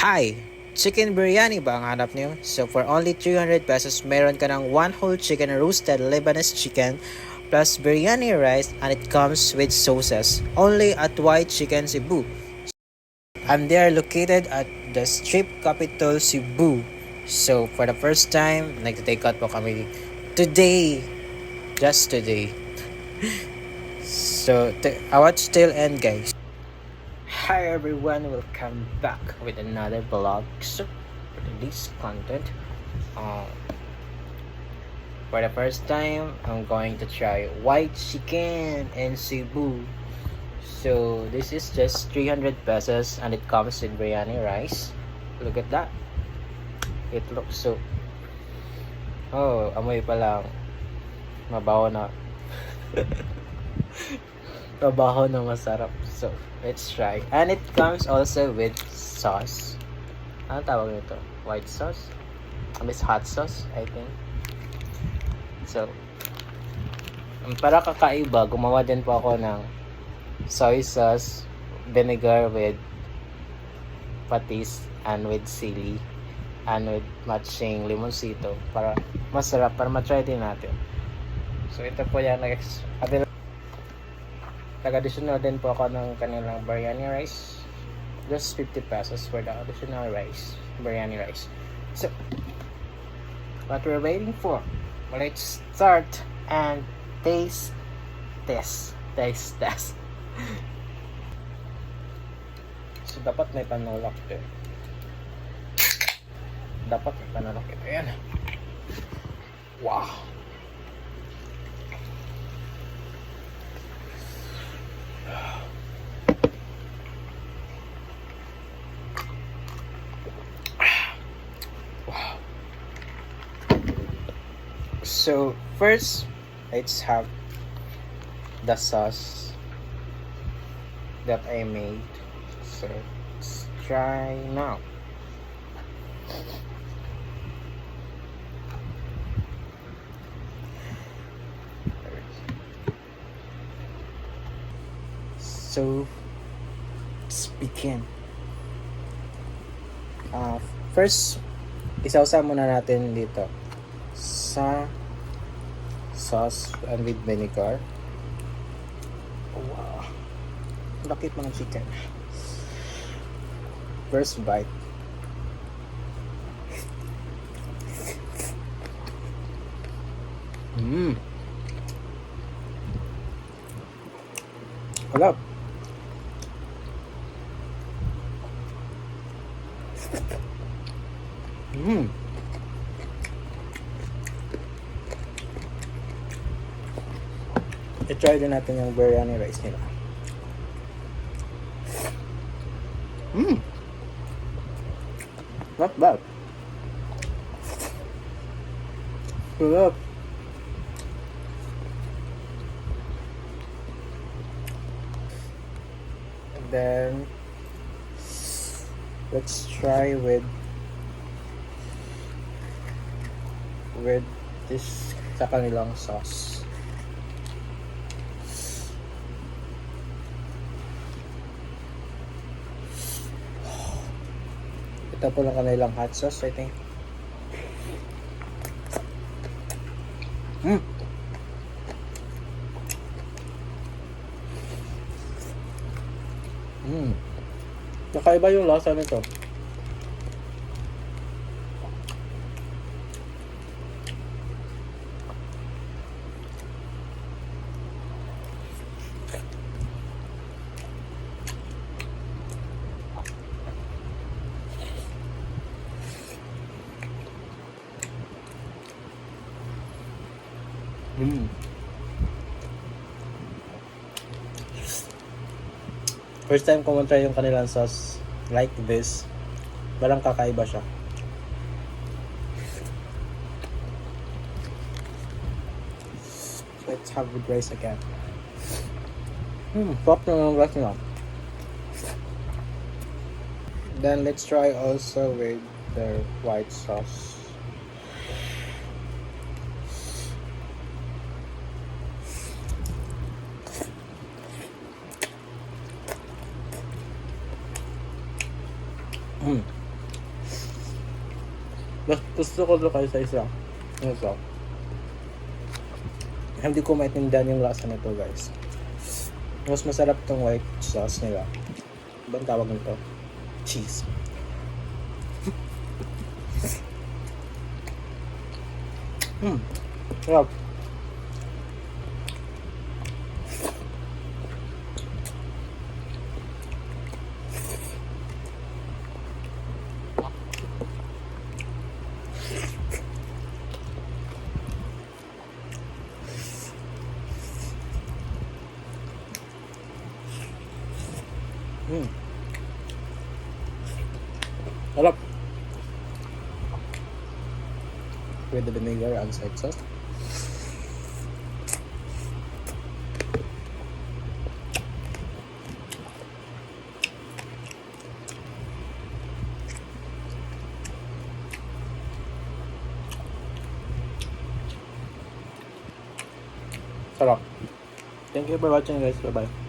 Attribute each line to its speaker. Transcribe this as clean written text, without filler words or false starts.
Speaker 1: Hi! Chicken biryani ba ang hanap niyo? So for only 300 pesos, meron ka ng one whole chicken roasted Lebanese chicken plus biryani rice and it comes with sauces. Only at White Chicken Cebu. And they are located at the Strip Capital Cebu. So for the first time, nag-take out po kami today. Just today. So I watch till end guys. Hi everyone, welcome back with another vlog. So for this content, for the first time, I'm going to try white chicken in Cebu. So this is just 300 pesos and it comes with biryani rice. Look at that. It looks so... Oh, amoy pa lang. Mabaho na. Mabaho na masarap. So, let's try. And it comes also with sauce. Ano tawag nito? White sauce? Miss hot sauce, I think. So, para kakaiba, gumawa din po ako ng soy sauce, vinegar with patis, and with sili, and with matching limonsito para masarap, para matry din natin. So, ito po yan. Nag-additional din po ako ng kanilang biryani rice. Just 50 pesos for the additional rice, biryani rice. So, what we're waiting for, let's start and taste test. So, dapat may panulak ito. Dapat may panulak ito. Ayan. Wow. So first, let's have the sauce that I made. So let's try now. So let's begin. First, isawsaw muna natin dito sa sauce and with vinegar. Wow, lakit mga chicken. First bite. Harap. I-try din natin yung biryani rice nila. Not bad. Sarap. And then let's try with this sa kanilang sauce. Ito po lang kanilang hot sauce, I think. Nakaiba yung lasa nito. First time ko try yung kanilang sauce like this. Parang kakaiba siya. Let's have with rice again. Pop na ng rice nila. Then let's try also with the white sauce. Gusto ko to kayo sa isa. Ito. Hindi ko maintindihan yung lasa nito, guys. Mas masarap tong white sauce nila. Ibang tawag nito? Cheese. Sarap. Sarap. With the vinegar and side sauce. Sarap. Thank you for watching, guys. Bye-bye.